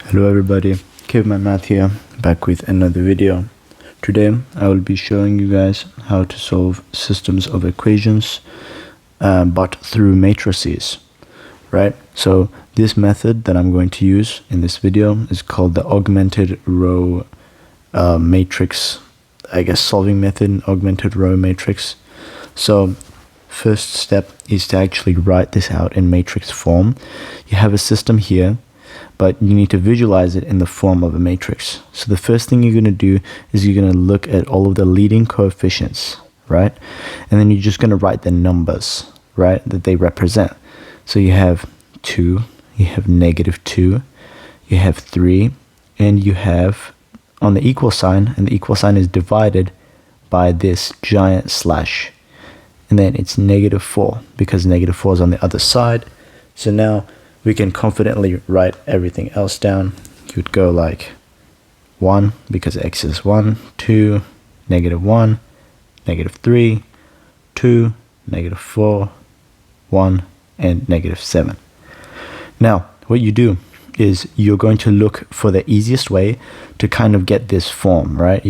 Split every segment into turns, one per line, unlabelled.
Hello everybody, Caveman Math here, back with another video. Today I will be showing you guys how to solve systems of equations but through matrices, right? So this method that I'm going to use in this video is called the augmented row matrix, solving method, augmented row matrix. So first step is to actually write this out in matrix form. You have a system here, but you need to visualize it in the form of a matrix. So the first thing you're going to do is you're going to look at all of the leading coefficients, right? And then you're just going to write the numbers, right, that they represent. So you have 2, you have -2, you have 3, and you have on the equal sign, and the equal sign is divided by this giant slash. And then it's -4 because -4 is on the other side. So now we can confidently write everything else down. You would go like 1 because x is 1, 2, -1, -3, 2, -4, 1, and -7. Now, what you do is you're going to look for the easiest way to kind of get this form, right?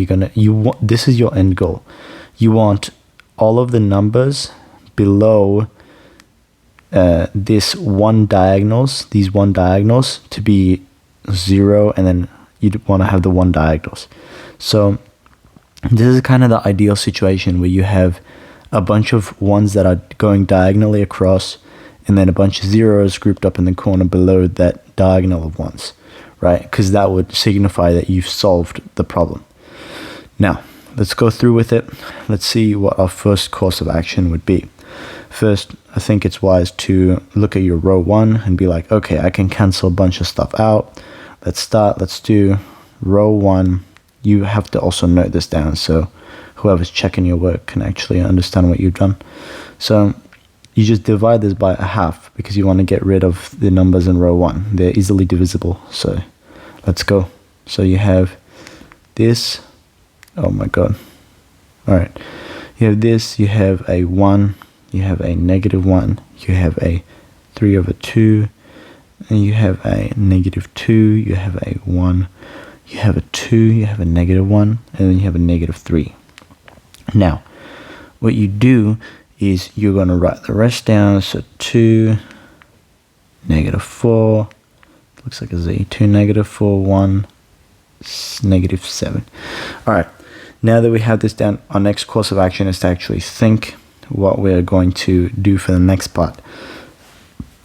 This is your end goal. You want all of the numbers below these one diagonals to be 0, and then you'd want to have the 1 diagonals. So this is kind of the ideal situation where you have a bunch of ones that are going diagonally across, and then a bunch of zeros grouped up in the corner below that diagonal of ones, right? Because that would signify that you've solved the problem. Now, let's go through with it. Let's see what our first course of action would be. First, I think it's wise to look at your row 1 and be like, okay, I can cancel a bunch of stuff out. Let's do row 1. You have to also note this down so whoever's checking your work can actually understand what you've done. So you just divide this by a half because you want to get rid of the numbers in row 1. They're easily divisible. So let's go. So you have this. Oh my God. All right. You have this, you have a 1, you have a -1, you have a 3/2, and you have a -2, you have a 1, you have a 2, you have a -1, and then you have a -3. Now, what you do is you're going to write the rest down. So 2, -4, looks like a Z, 2, -4, 1, -7. All right. Now that we have this down, our next course of action is to actually think what we're going to do for the next part.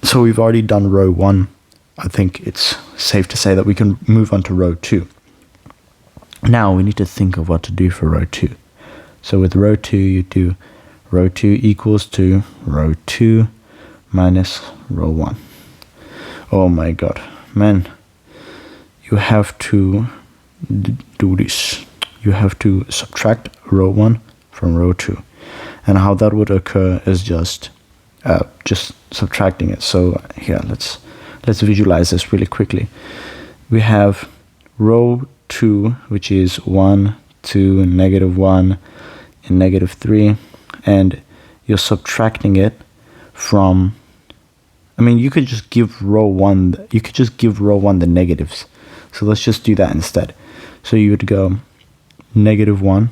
So we've already done row 1. I think it's safe to say that we can move on to row 2. Now we need to think of what to do for row 2. So with row 2, you do row 2 equals to row 2 minus row 1. Oh my God, man, you have to do this. You have to subtract row 1 from row 2, and how that would occur is just subtracting it. So here, let's visualize this really quickly. We have row 2, which is 1, 2, and -1, and -3, and you're subtracting it from. I mean, you could just give row 1. You could just give row 1 the negatives. So let's just do that instead. So you would go -1,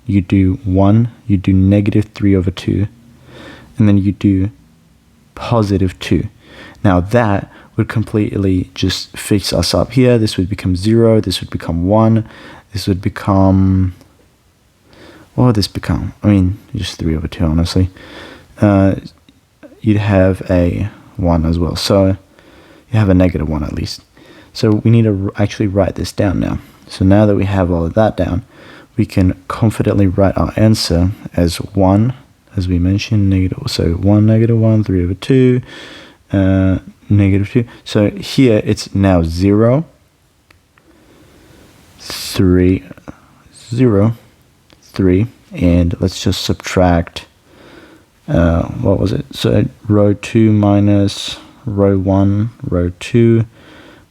you do 1, you do -3/2, and then you do +2. Now that would completely just fix us up here. This would become 0, this would become 1, this would become, what would this become? I mean, just 3/2, honestly. You'd have a 1 as well, so you have a -1 at least. So we need to actually write this down now. So now that we have all of that down, we can confidently write our answer as 1, as we mentioned, so 1, -1, 3/2, -2. So here it's now 0, 3, 0, 3, and let's just subtract, what was it? So row 2 minus row 1, row 2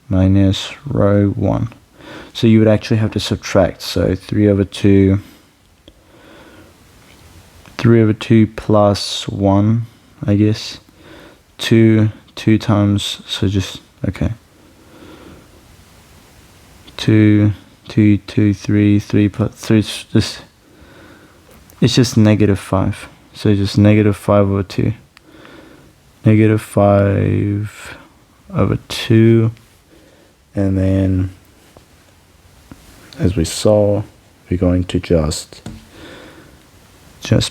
minus row 1. So you would actually have to subtract. So 3/2 plus 1, I guess. 2 times, so just, okay. 2, 2, 2, 3, 3 plus 3, it's just negative 5. So just negative 5 over 2. Negative 5 over 2. And then, as we saw, we're going to just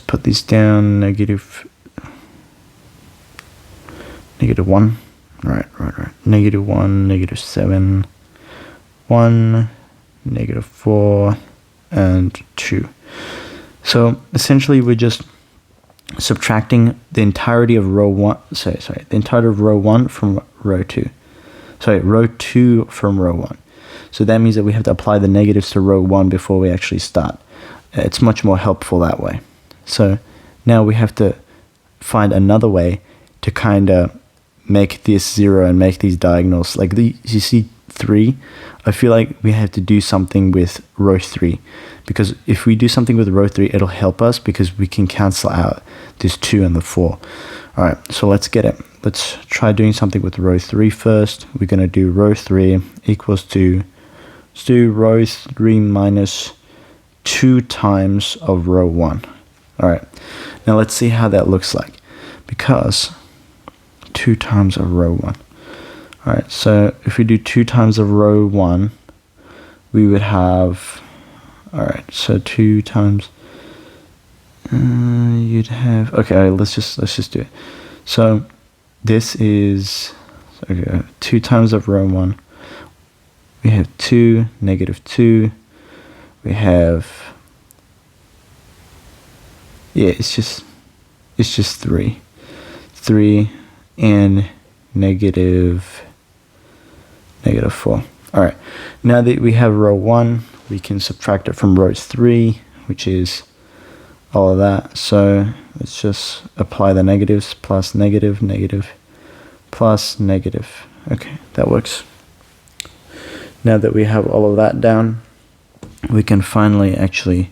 put this down, negative 1. Right. Negative 1, negative 7, 1, negative 4, and 2. So essentially we're just subtracting the entirety of row 1, the entirety of row 1 from row 2. Row 2 from row 1. So that means that we have to apply the negatives to row 1 before we actually start. It's much more helpful that way. So now we have to find another way to kind of make this 0 and make these diagonals. Like you see 3, I feel like we have to do something with row 3. Because if we do something with row 3, it'll help us because we can cancel out this 2 and the 4. Alright, so let's get it. Let's try doing something with row 3 first. We're going to do row 3 equals to, let's do row 3 minus 2 times of row 1. Alright, now let's see how that looks like. Because 2 times of row 1. Alright, so if we do 2 times of row 1, we would have, alright, so 2 times, you'd have, okay, let's just do it. So this is, okay, 2 times of row 1, we have 2, negative 2, we have, yeah, it's just 3, and negative 4. Alright, now that we have row 1, we can subtract it from row 3, which is all of that. So let's just apply the negatives, plus negative, negative, plus negative. Okay, that works. Now that we have all of that down, we can finally actually,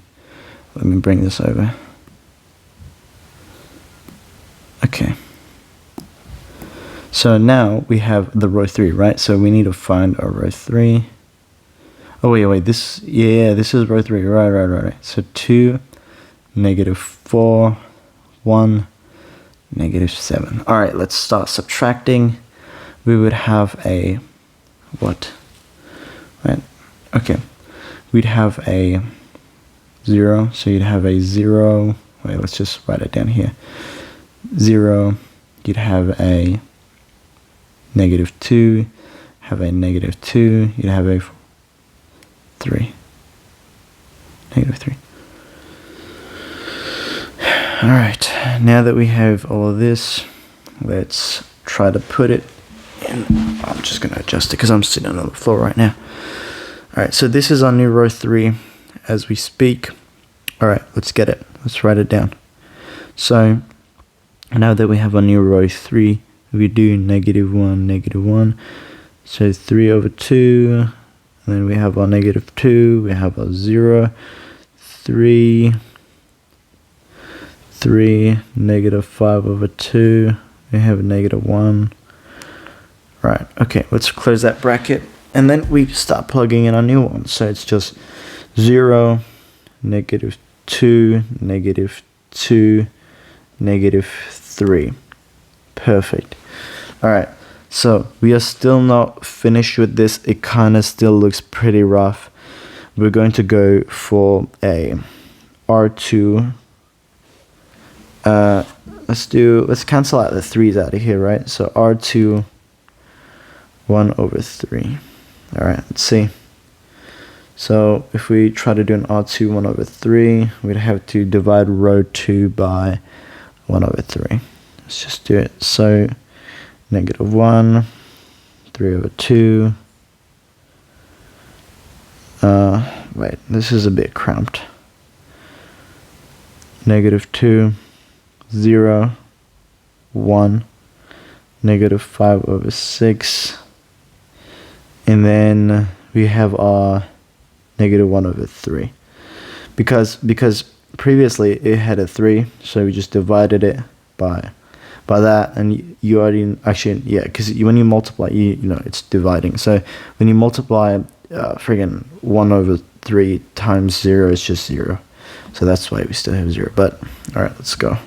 let me bring this over. Okay. So now we have the row 3, right? So we need to find our row 3. Oh, wait, this is row 3, right. So 2, negative 4, 1, negative 7. All right, let's start subtracting. We would have a, what? Right, okay. We'd have a 0, so you'd have a 0. Wait, let's just write it down here. 0, you'd have a negative 2, have a negative 2, you'd have a 3, negative 3. Alright, now that we have all of this, let's try to put it in. I'm just going to adjust it because I'm sitting on the floor right now. Alright, so this is our new row 3 as we speak. Alright, let's get it. Let's write it down. So, now that we have our new row 3, we do negative 1, negative 1. So 3 over 2. And then we have our negative 2. We have our 0. 3. 3. Negative 5 over 2. We have a negative 1. Right. Okay, let's close that bracket. And then we start plugging in our new one. So it's just 0, negative 2, negative 2, negative 3. Perfect. Alright, so we are still not finished with this. It kind of still looks pretty rough. We're going to go for a R2. Let's cancel out the 3's out of here, right? So R2, 1 over 3. Alright, let's see. So if we try to do an R2 1 over 3, we'd have to divide row 2 by 1 over 3. Let's just do it. So negative 1, 3 over 2. Wait, this is a bit cramped. Negative 2, 0, 1, negative 5 over 6. And then we have our negative 1 over 3. Because previously it had a 3, so we just divided it by that, and you already, actually, yeah, because when you multiply, you know, it's dividing. So when you multiply friggin' 1 over 3 times 0 is just 0. So that's why we still have 0. But, alright, let's go.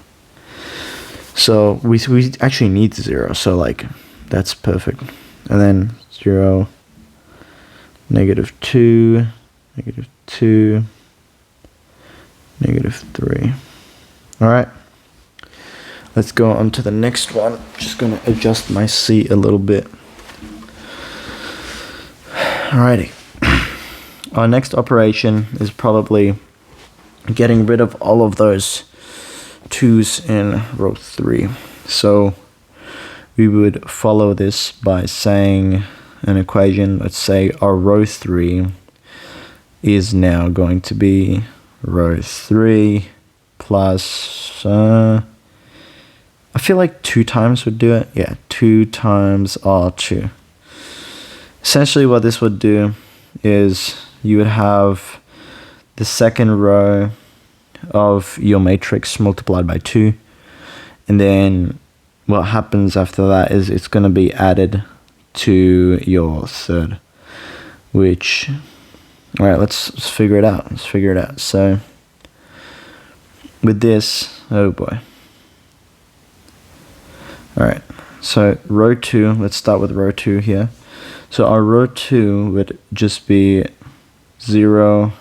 So we actually need 0, so like, that's perfect. And then 0, negative 2, negative 2, negative 3. Alright. Let's go on to the next one. Just going to adjust my C a little bit. Alrighty. Our next operation is probably getting rid of all of those 2's in row 3. So we would follow this by saying an equation. Let's say our row 3 is now going to be row 3 plus... I feel like 2 times would do it. Yeah, 2 times R2. Essentially what this would do is you would have the second row of your matrix multiplied by 2. And then what happens after that is it's going to be added to your third. Which, alright, let's figure it out. Let's figure it out. So, with this, oh boy. Alright, so row 2, let's start with row 2 here. So our row 2 would just be 0,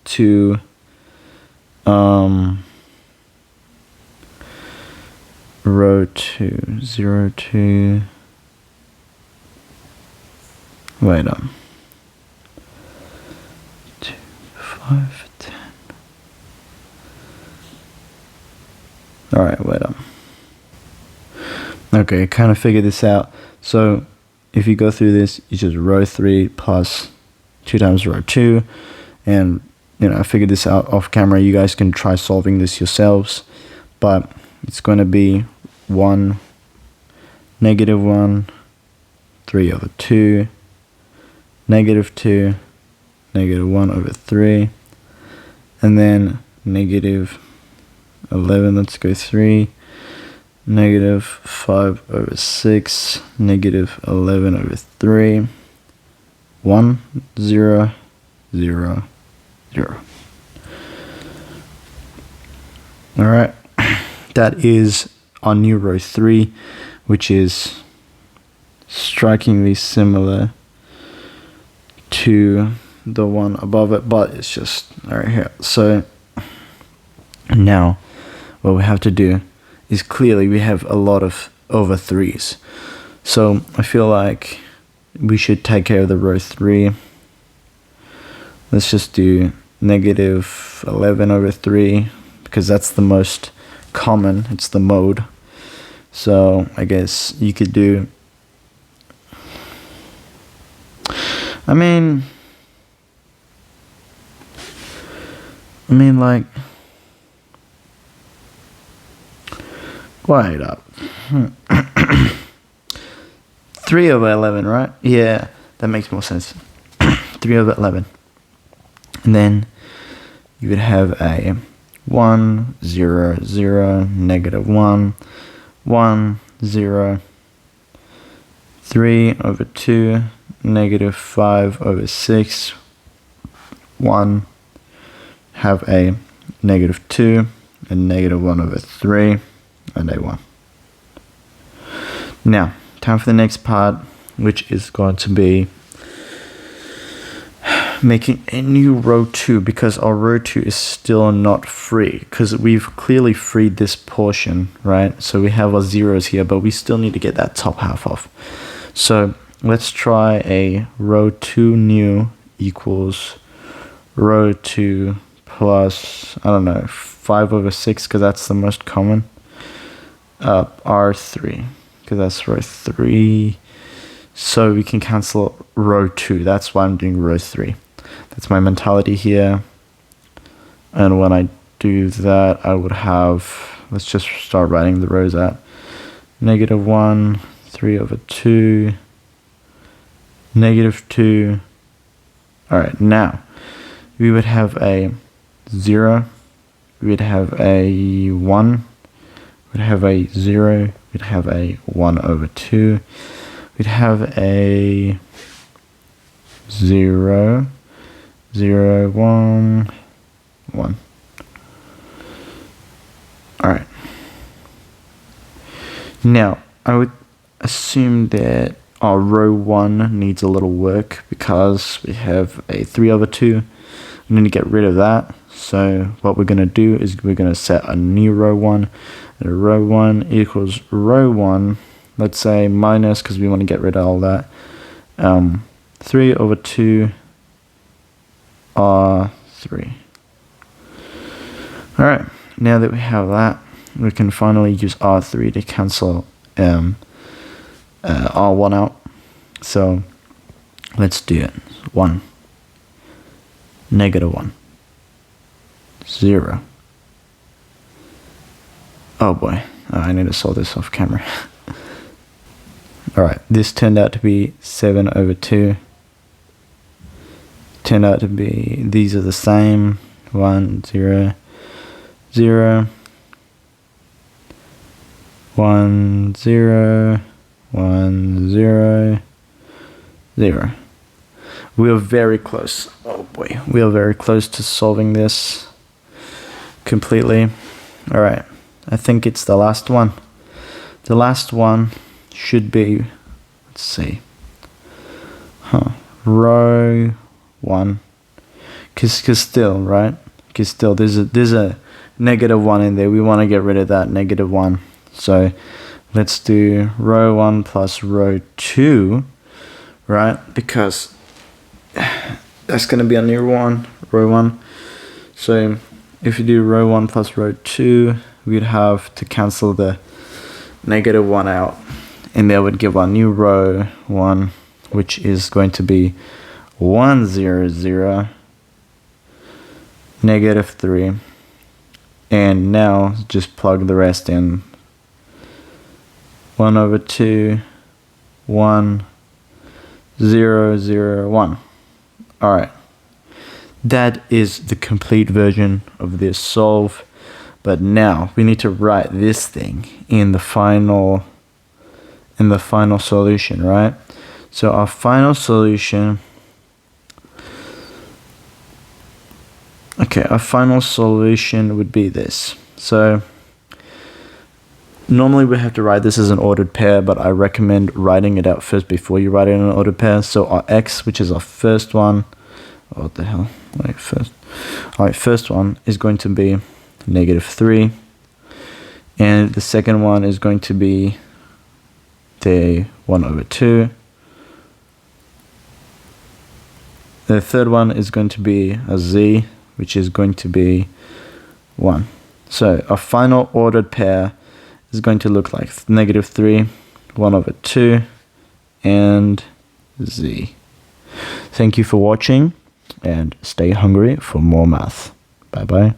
2, row 2, 0, 2, wait up, 2, 5, 10. Alright, wait up. Okay, kind of figured this out. So if you go through this, it's just row 3 plus 2 times row 2. And, you know, I figured this out off camera. You guys can try solving this yourselves. But it's going to be 1, negative 1, 3 over 2, negative 2, negative 1 over 3. And then negative 11, let's go 3. Negative 5 over 6, negative 11 over 3, 1, 0, 0, 0. Alright, that is our new row 3, which is strikingly similar to the one above it, but it's just right here. So now what we have to do is clearly we have a lot of over 3's. So I feel like we should take care of the row 3. Let's just do negative 11 over 3 because that's the most common. It's the mode. So I guess you could do... I mean like... Wait up. 3 over 11, right? Yeah, that makes more sense. 3 over 11. And then you would have a 1, 0, 0, negative 1, 1, 0, 3 over 2, negative 5 over 6, 1, have a negative 2, and negative 1 over 3. And a 1. Now, time for the next part, which is going to be making a new row 2, because our row 2 is still not free, because we've clearly freed this portion, right? So we have our zeros here, but we still need to get that top half off. So let's try a row 2 new equals row 2 plus, I don't know, 5 over 6, because that's the most common. R3, because that's row 3. So we can cancel row 2. That's why I'm doing row 3. That's my mentality here. And when I do that, I would have, let's just start writing the rows out. Negative 1, 3 over 2, negative 2. Alright, now we would have a 0, we would have a 1, we'd have a 0, we'd have a 1 over 2, we'd have a 0, 0, 1, 1. Alright. Now, I would assume that our row 1 needs a little work because we have a 3/2. We need to get rid of that. So what we're going to do is we're going to set a new row 1. And row 1 equals row 1. Let's say minus, because we want to get rid of all that. 3/2 R3. Alright, now that we have that, we can finally use R3 to cancel R1 out. So let's do it. 1, -1, 0. Oh boy, I need to solve this off camera. Alright, this turned out to be 7/2. Turned out to be, these are the same. 1, 0, 0. 1, 0, 1, 0, 0. We are very close. Oh boy, we are very close to solving this completely. Alright, I think it's the last one. The last one should be, let's see, row 1. Cause still, right? Cause still, there's a -1 in there. We want to get rid of that -1. So let's do row 1 plus row 2, right? Because that's going to be a new one, row 1. So if you do row 1 plus row 2, we'd have to cancel the -1 out. And that would give our new row 1, which is going to be 1, 0, 0, -3. And now just plug the rest in. 1/2, 1, 0, 0, 1. Alright. That is the complete version of this solve. But now we need to write this thing in the final solution, right? So our final solution, our final solution would be this. So normally we have to write this as an ordered pair, but I recommend writing it out first before you write it in an ordered pair. So our x, which is our first one, what the hell? Wait, first. Alright, first one is going to be -3, and the second one is going to be the 1/2. The third one is going to be a z, which is going to be 1. So our final ordered pair is going to look like -3, 1/2, and z. Thank you for watching, and stay hungry for more math. Bye bye.